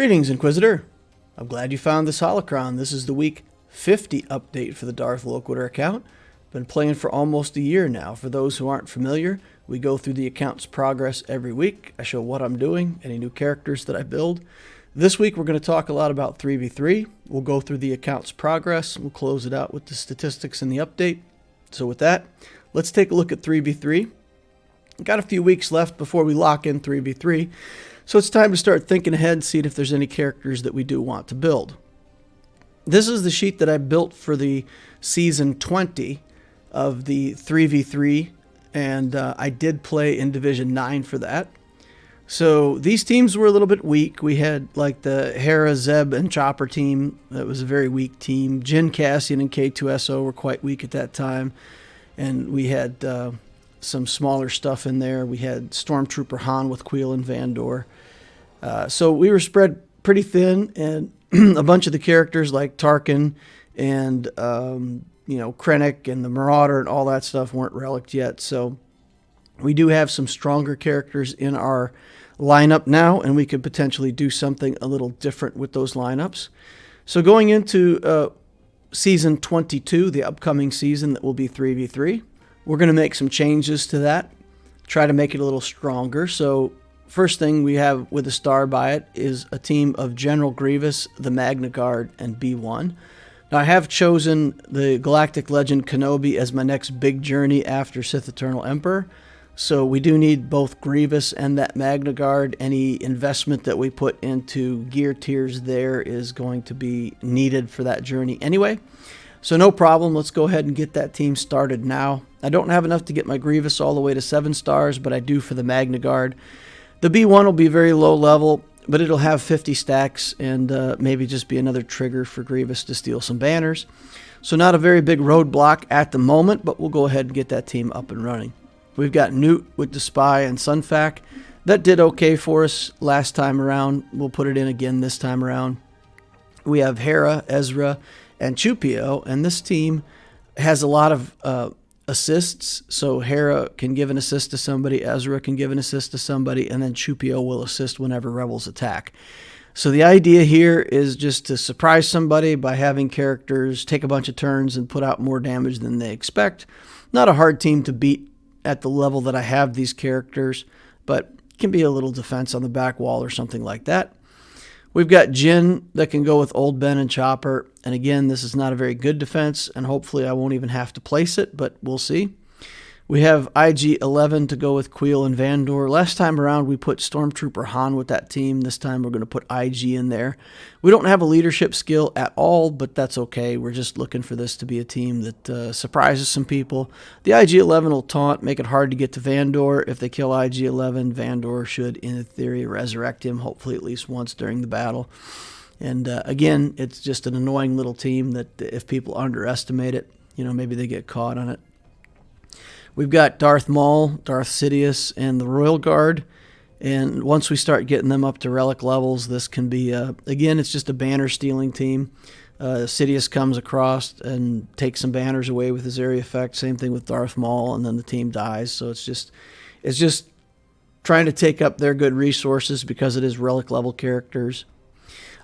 Greetings, Inquisitor. I'm glad you found this holocron. This is the week 50 update for the Darth Loquitur account. Been playing for almost a year now. For those who aren't familiar, we go through the account's progress every week. I show what I'm doing, any new characters that I build. This week we're going to talk a lot about 3v3. We'll go through the account's progress. We'll close it out with the statistics and the update. So with that, let's take a look at 3v3. Got a few weeks left before we lock in 3v3. So it's time to start thinking ahead and see if there's any characters that we do want to build. This is the sheet that I built for the Season 20 of the 3v3, and I did play in Division 9 for that. So these teams were a little bit weak. We had like the Hera, Zeb, and Chopper team. That was a very weak team. Jin, Cassian, and K2SO were quite weak at that time. And we had some smaller stuff in there. We had Stormtrooper Han with Queel and Vandor. So we were spread pretty thin, and a bunch of the characters like Tarkin and Krennic and the Marauder and all that stuff weren't relicked yet. So we do have some stronger characters in our lineup now, and we could potentially do something a little different with those lineups. So going into Season 22, the upcoming season that will be 3v3, we're going to make some changes to that, try to make it a little stronger. So first thing we have with a star by it is a team of General Grievous, the Magna Guard, and B1. Now I have chosen the Galactic Legend Kenobi as my next big journey after Sith Eternal Emperor. So we do need both Grievous and that Magna Guard. Any investment that we put into gear tiers there is going to be needed for that journey anyway. So no problem, let's go ahead and get that team started now. I don't have enough to get my Grievous all the way to 7 stars, but I do for the Magna Guard. The B1 will be very low level, but it'll have 50 stacks and maybe just be another trigger for Grievous to steal some banners. So not a very big roadblock at the moment, but we'll go ahead and get that team up and running. We've got Newt with the Spy and Sunfac. That did okay for us last time around. We'll put it in again this time around. We have Hera, Ezra, and Chupio, and this team has a lot of assists. So Hera can give an assist to somebody, Ezra can give an assist to somebody, and then Chupio will assist whenever rebels attack. So the idea here is just to surprise somebody by having characters take a bunch of turns and put out more damage than they expect. Not a hard team to beat at the level that I have these characters, but can be a little defense on the back wall or something like that. We've got Jin that can go with Old Ben and Chopper, and again, this is not a very good defense, and hopefully I won't even have to place it, but we'll see. We have IG-11 to go with Queel and Vandor. Last time around, we put Stormtrooper Han with that team. This time, we're going to put IG in there. We don't have a leadership skill at all, but that's okay. We're just looking for this to be a team that surprises some people. The IG-11 will taunt, make it hard to get to Vandor. If they kill IG-11, Vandor should, in theory, resurrect him, hopefully at least once during the battle. And again, it's just an annoying little team that if people underestimate it, maybe they get caught on it. We've got Darth Maul, Darth Sidious, and the Royal Guard. And once we start getting them up to relic levels, this can be, again, it's just a banner stealing team. Sidious comes across and takes some banners away with his area effect. Same thing with Darth Maul, and then the team dies. So it's just trying to take up their good resources because it is relic level characters.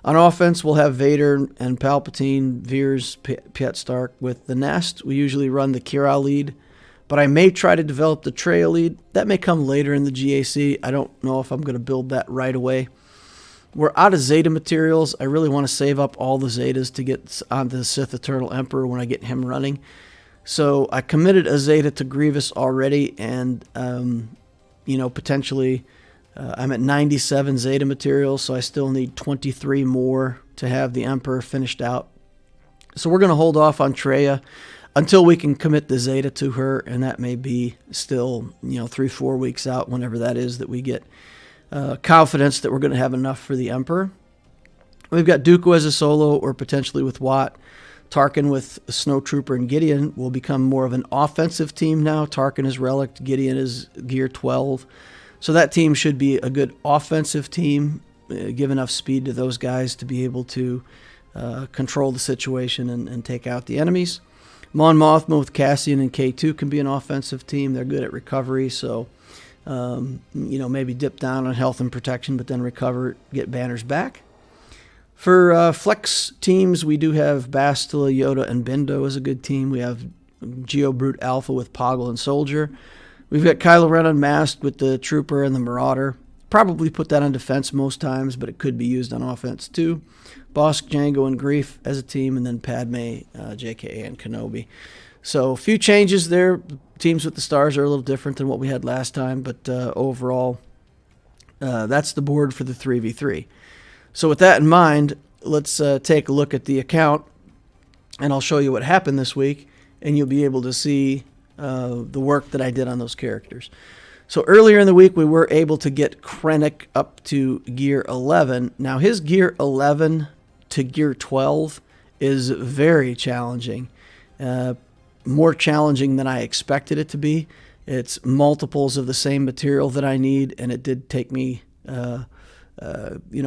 On offense, we'll have Vader and Palpatine, Veers, Piet Stark. With the Nest, we usually run the Kira lead, but I may try to develop the Traya lead. That may come later in the GAC. I don't know if I'm going to build that right away. We're out of Zeta materials. I really want to save up all the Zetas to get onto the Sith Eternal Emperor when I get him running. So I committed a Zeta to Grievous already, and potentially I'm at 97 Zeta materials, so I still need 23 more to have the Emperor finished out. So we're going to hold off on Traya until we can commit the Zeta to her, and that may be still 3-4 weeks out, whenever that is, that we get confidence that we're going to have enough for the Emperor. We've got Dooku as a solo, or potentially with Watt. Tarkin with Snowtrooper and Gideon will become more of an offensive team now. Tarkin is relic, Gideon is gear 12. So that team should be a good offensive team, give enough speed to those guys to be able to control the situation and take out the enemies. Mon Mothma with Cassian and K2 can be an offensive team. They're good at recovery, so maybe dip down on health and protection, but then recover, get banners back. For flex teams, we do have Bastila, Yoda, and Bindo as a good team. We have Geobrute Alpha with Poggle and Soldier. We've got Kylo Ren unmasked with the Trooper and the Marauder. Probably put that on defense most times, but it could be used on offense too. Bosk, Jango, and Greef as a team, and then Padme, JKA, and Kenobi. So a few changes there. Teams with the stars are a little different than what we had last time, but overall, that's the board for the 3v3. So with that in mind, let's take a look at the account, and I'll show you what happened this week, and you'll be able to see the work that I did on those characters. So earlier in the week, we were able to get Krennic up to gear 11. Now his gear 11 to gear 12 is very challenging, more challenging than I expected it to be. It's multiples of the same material that I need, and it did take me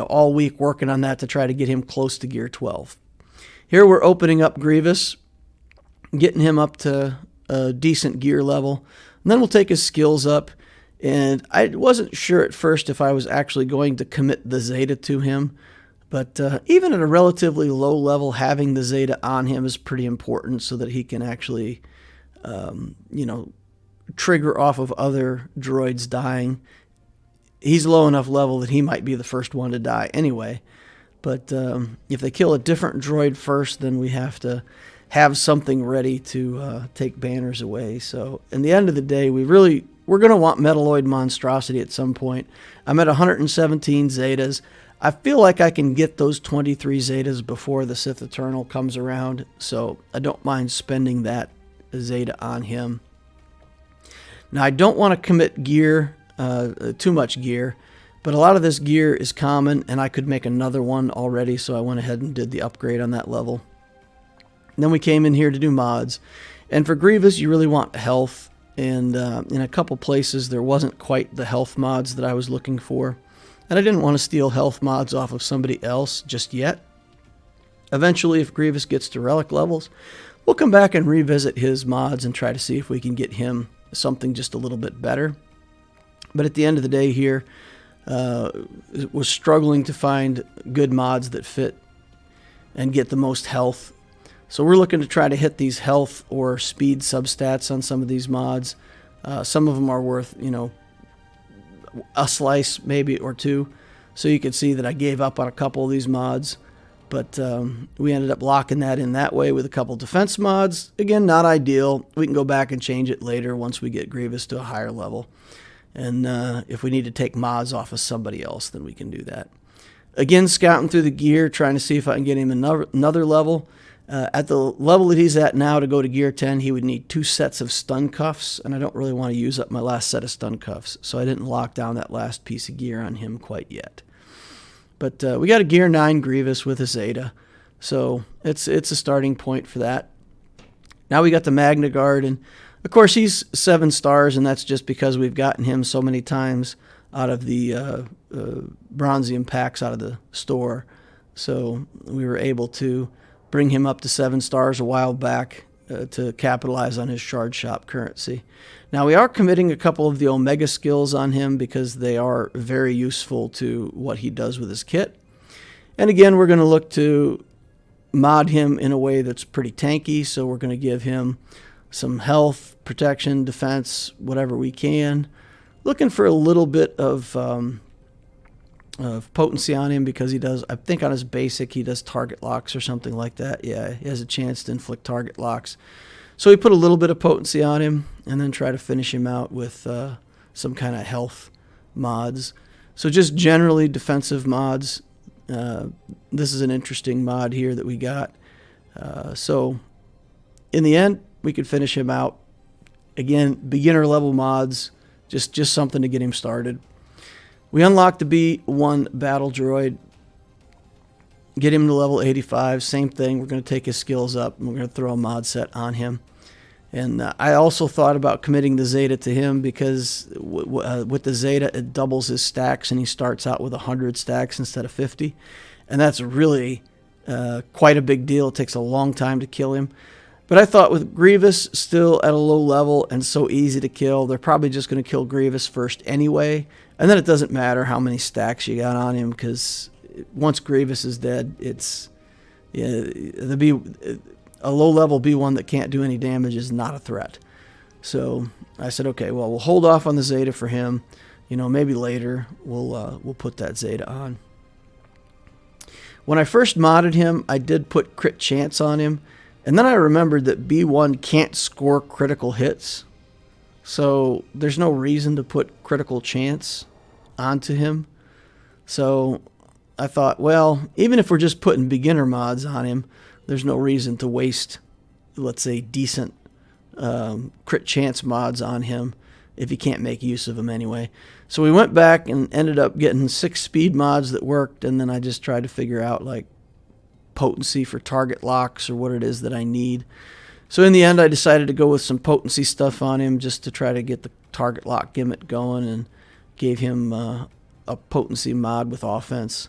all week working on that to try to get him close to gear 12. Here we're opening up Grievous, getting him up to a decent gear level, and then we'll take his skills up. And I wasn't sure at first if I was actually going to commit the Zeta to him, but even at a relatively low level, having the Zeta on him is pretty important so that he can actually, trigger off of other droids dying. He's low enough level that he might be the first one to die anyway. But if they kill a different droid first, then we have to have something ready to take banners away. So in the end of the day, we're going to want Metalloid Monstrosity at some point. I'm at 117 Zetas. I feel like I can get those 23 Zetas before the Sith Eternal comes around, so I don't mind spending that Zeta on him. Now, I don't want to commit gear, too much gear, but a lot of this gear is common, and I could make another one already, so I went ahead and did the upgrade on that level. And then we came in here to do mods. And for Grievous, you really want health. And in a couple places, there wasn't quite the health mods that I was looking for. And I didn't want to steal health mods off of somebody else just yet. Eventually, if Grievous gets to relic levels, we'll come back and revisit his mods and try to see if we can get him something just a little bit better. But at the end of the day here, was struggling to find good mods that fit and get the most health. So we're looking to try to hit these health or speed substats on some of these mods. Some of them are worth, a slice maybe or two. So you can see that I gave up on a couple of these mods. But we ended up locking that in that way with a couple defense mods. Again, not ideal. We can go back and change it later once we get Grievous to a higher level. And if we need to take mods off of somebody else, then we can do that. Again, scouting through the gear, trying to see if I can get him another level. At the level that he's at now, to go to gear 10, he would need 2 sets of stun cuffs, and I don't really want to use up my last set of stun cuffs, so I didn't lock down that last piece of gear on him quite yet. But we got a gear 9 Grievous with a Zeta, so it's a starting point for that. Now we got the Magna Guard, and of course he's 7 stars, and that's just because we've gotten him so many times out of the Bronzium packs out of the store, so we were able to bring him up to 7 stars a while back to capitalize on his Shard Shop currency. Now we are committing a couple of the Omega skills on him because they are very useful to what he does with his kit. And again, we're going to look to mod him in a way that's pretty tanky, so we're going to give him some health, protection, defense, whatever we can. Looking for a little bit of potency on him because he does, I think on his basic, he does target locks or something like that. Yeah, he has a chance to inflict target locks. So we put a little bit of potency on him and then try to finish him out with some kind of health mods. So just generally defensive mods. This is an interesting mod here that we got. So in the end, we could finish him out. Again, beginner level mods, just something to get him started. We unlocked the B1 battle droid, get him to level 85, same thing. We're going to take his skills up, and we're going to throw a mod set on him. And I also thought about committing the Zeta to him because with the Zeta, it doubles his stacks, and he starts out with 100 stacks instead of 50. And that's really quite a big deal. It takes a long time to kill him. But I thought with Grievous still at a low level and so easy to kill, they're probably just going to kill Grievous first anyway. And then it doesn't matter how many stacks you got on him because once Grievous is dead, it's a low-level B1 that can't do any damage is not a threat. So I said, okay, well, we'll hold off on the Zeta for him. Maybe later we'll put that Zeta on. When I first modded him, I did put crit chance on him, and then I remembered that B1 can't score critical hits, so there's no reason to put critical chance onto him. So I thought, well, even if we're just putting beginner mods on him, there's no reason to waste, let's say, decent crit chance mods on him if you can't make use of them anyway. So we went back and ended up getting 6 speed mods that worked, and then I just tried to figure out like potency for target locks or what it is that I need. So in the end, I decided to go with some potency stuff on him just to try to get the target lock gimmick going, and gave him a potency mod with offense.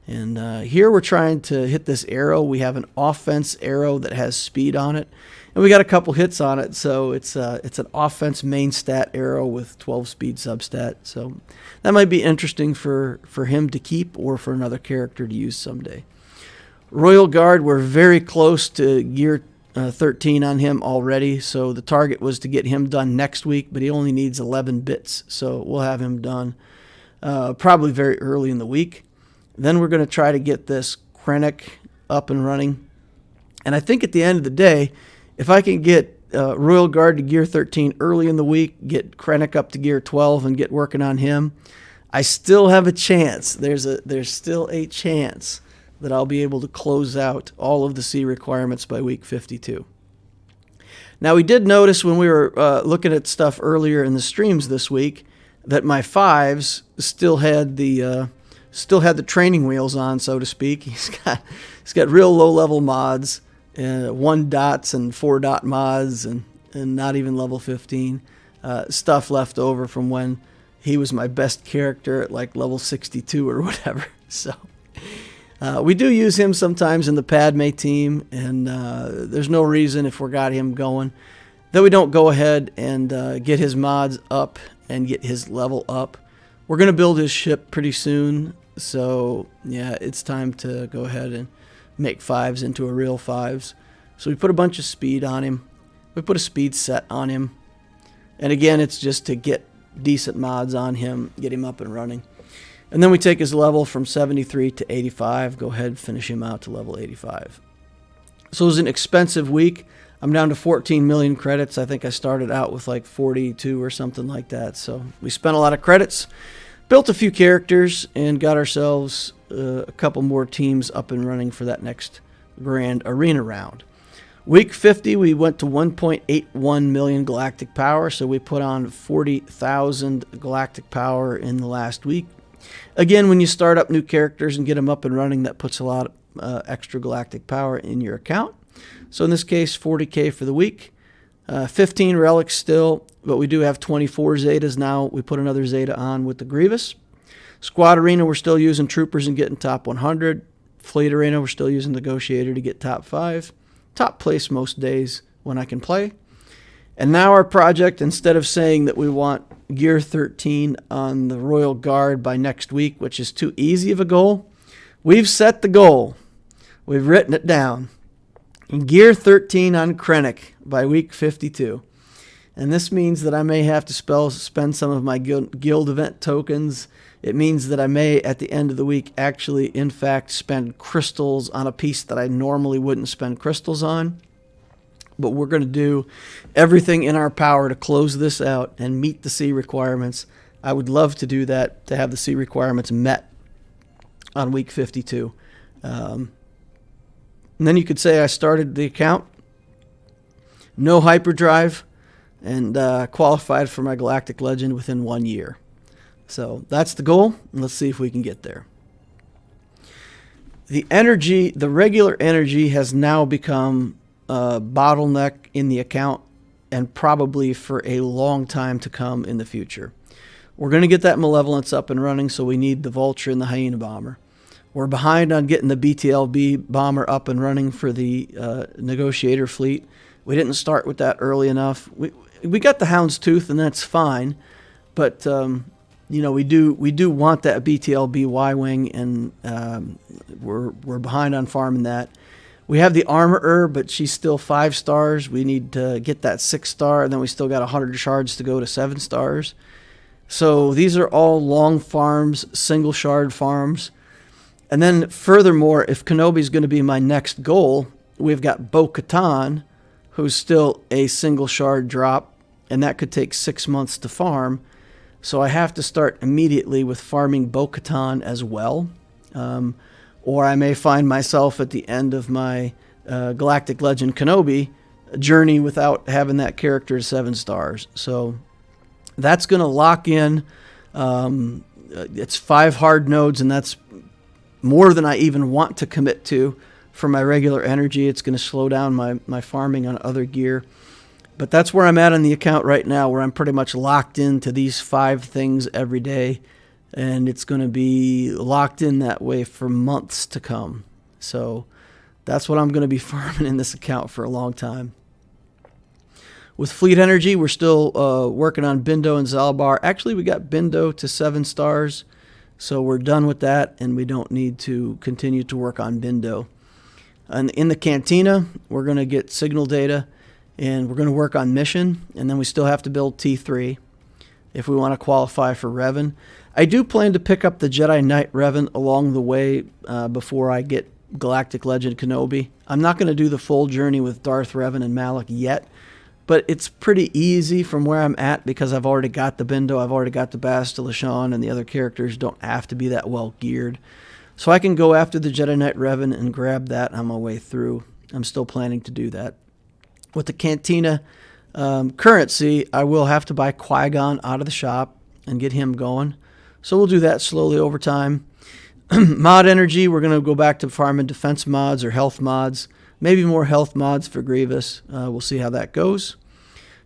And here we're trying to hit this arrow. We have an offense arrow that has speed on it, and we got a couple hits on it. So it's an offense main stat arrow with 12 speed substat. So that might be interesting for him to keep or for another character to use someday. Royal Guard, we're very close to gear 13 on him already. So the target was to get him done next week, but he only needs 11 bits. So we'll have him done probably very early in the week. Then we're going to try to get this Krennic up and running. And I think at the end of the day, if I can get Royal Guard to gear 13 early in the week, get Krennic up to gear 12 and get working on him, I still have a chance. There's still a chance that I'll be able to close out all of the C requirements by week 52. Now, we did notice when we were looking at stuff earlier in the streams this week that my 5s still had the training wheels on, so to speak. He's got real low-level mods, 1 dots and 4 dot mods, and not even level 15. Stuff left over from when he was my best character at like level 62 or whatever. So we do use him sometimes in the Padme team, and there's no reason if we got him going that we don't go ahead and get his mods up and get his level up. We're going to build his ship pretty soon, so yeah, it's time to go ahead and make 5s into a real 5s. So we put a bunch of speed on him. We put a speed set on him. And again, it's just to get decent mods on him, get him up and running. And then we take his level from 73 to 85, go ahead and finish him out to level 85. So it was an expensive week. I'm down to 14 million credits. I think I started out with like 42 or something like that. So we spent a lot of credits, built a few characters, and got ourselves a couple more teams up and running for that next grand arena round. Week 50, we went to 1.81 million Galactic Power, so we put on 40,000 Galactic Power in the last week. Again, when you start up new characters and get them up and running, that puts a lot of extra Galactic Power in your account. So in this case, 40k for the week. 15 relics still, but we do have 24 Zetas now. We put another Zeta on with the Grievous. Squad Arena, we're still using Troopers and getting top 100. Fleet Arena, we're still using Negotiator to get top 5. Top place most days when I can play. And now our project, instead of saying that we want gear 13 on the Royal Guard by next week, which is too easy of a goal, we've set the goal. We've written it down. Gear 13 on Krennic by week 52. And this means that I may have to spend some of my guild event tokens. It means that I may, at the end of the week, actually, in fact, spend crystals on a piece that I normally wouldn't spend crystals on. But we're going to do everything in our power to close this out and meet the C requirements. I would love to do that, to have the C requirements met on week 52. And then you could say I started the account, no hyperdrive, and qualified for my Galactic Legend within 1 year. So that's the goal, and let's see if we can get there. The energy, the regular energy, has now become a bottleneck in the account, and probably for a long time to come in the future. We're going to get that Malevolence up and running, so we need the Vulture and the Hyena Bomber. We're behind on getting the BTLB bomber up and running for the Negotiator fleet. We didn't start with that early enough. We got the Hound's Tooth, and that's fine. But you know, we do want that BTLB Y-Wing, and we're behind on farming that. We have the Armorer, but she's still 5 stars. We need to get that 6-star, and then we still got 100 shards to go to 7 stars. So these are all long farms, single shard farms. And then furthermore, if Kenobi's going to be my next goal, we've got Bo-Katan, who's still a single shard drop, and that could take 6 months to farm. So I have to start immediately with farming Bo-Katan as well. Or I may find myself at the end of my Galactic Legend Kenobi journey without having that character to 7 stars. So that's going to lock in. It's 5 hard nodes, and that's more than I even want to commit to for my regular energy. It's going to slow down my farming on other gear. But that's where I'm at on the account right now, where I'm pretty much locked into these 5 things every day. And it's going to be locked in that way for months to come. So that's what I'm going to be farming in this account for a long time. With Fleet Energy, we're still working on Bindo and Zalbar. Actually, we got Bindo to 7 stars, so we're done with that, and we don't need to continue to work on Bindo. And in the Cantina, we're going to get signal data, and we're going to work on Mission, and then we still have to build T3 if we want to qualify for Revan. I do plan to pick up the Jedi Knight Revan along the way before I get Galactic Legend Kenobi. I'm not going to do the full journey with Darth Revan and Malak yet, but it's pretty easy from where I'm at because I've already got the Bindo, I've already got the Bastila Shan, and the other characters don't have to be that well geared. So I can go after the Jedi Knight Revan and grab that on my way through. I'm still planning to do that. With the Cantina currency, I will have to buy Qui-Gon out of the shop and get him going. So we'll do that slowly over time. Mod energy, we're going to go back to farming defense mods or health mods. Maybe more health mods for Grievous. We'll see how that goes.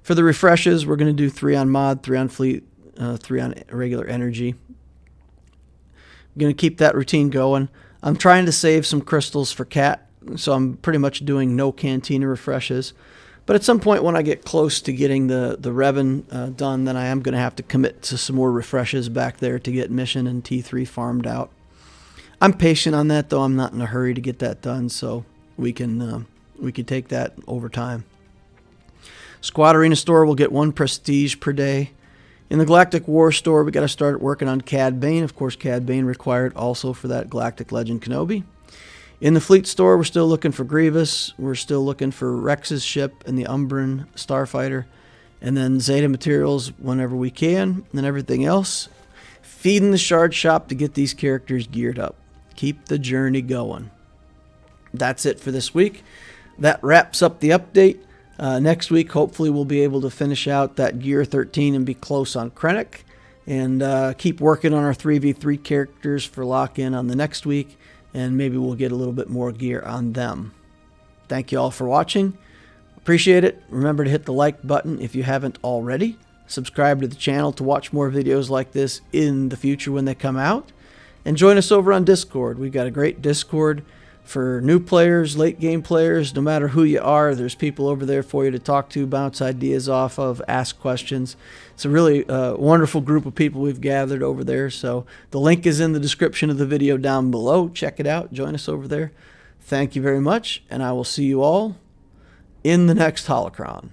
For the refreshes, we're going to do 3 on mod, 3 on fleet, 3 on regular energy. I'm going to keep that routine going. I'm trying to save some crystals for Cat, so I'm pretty much doing no Cantina refreshes. But at some point when I get close to getting the Revan done, then I am going to have to commit to some more refreshes back there to get Mission and T3 farmed out. I'm patient on that, though. I'm not in a hurry to get that done, so we can take that over time. Squad Arena store will get 1 prestige per day. In the Galactic War store, we got to start working on Cad Bane. Of course, Cad Bane required also for that Galactic Legend Kenobi. In the Fleet store, we're still looking for Grievous. We're still looking for Reqs' ship and the Umbran Starfighter. And then Zeta materials whenever we can. And everything else, feeding the shard shop to get these characters geared up. Keep the journey going. That's it for this week. That wraps up the update. Next week, hopefully, we'll be able to finish out that Gear 13 and be close on Krennic. And keep working on our 3v3 characters for lock-in on the next week. And maybe we'll get a little bit more gear on them. Thank you all for watching. Appreciate it. Remember to hit the like button if you haven't already. Subscribe to the channel to watch more videos like this in the future when they come out. And join us over on Discord. We've got a great Discord for new players, late game players. No matter who you are, there's people over there for you to talk to, bounce ideas off of, ask questions. It's a really wonderful group of people we've gathered over there. So the link is in the description of the video down below. Check it out. Join us over there. Thank you very much, and I will see you all in the next Holocron.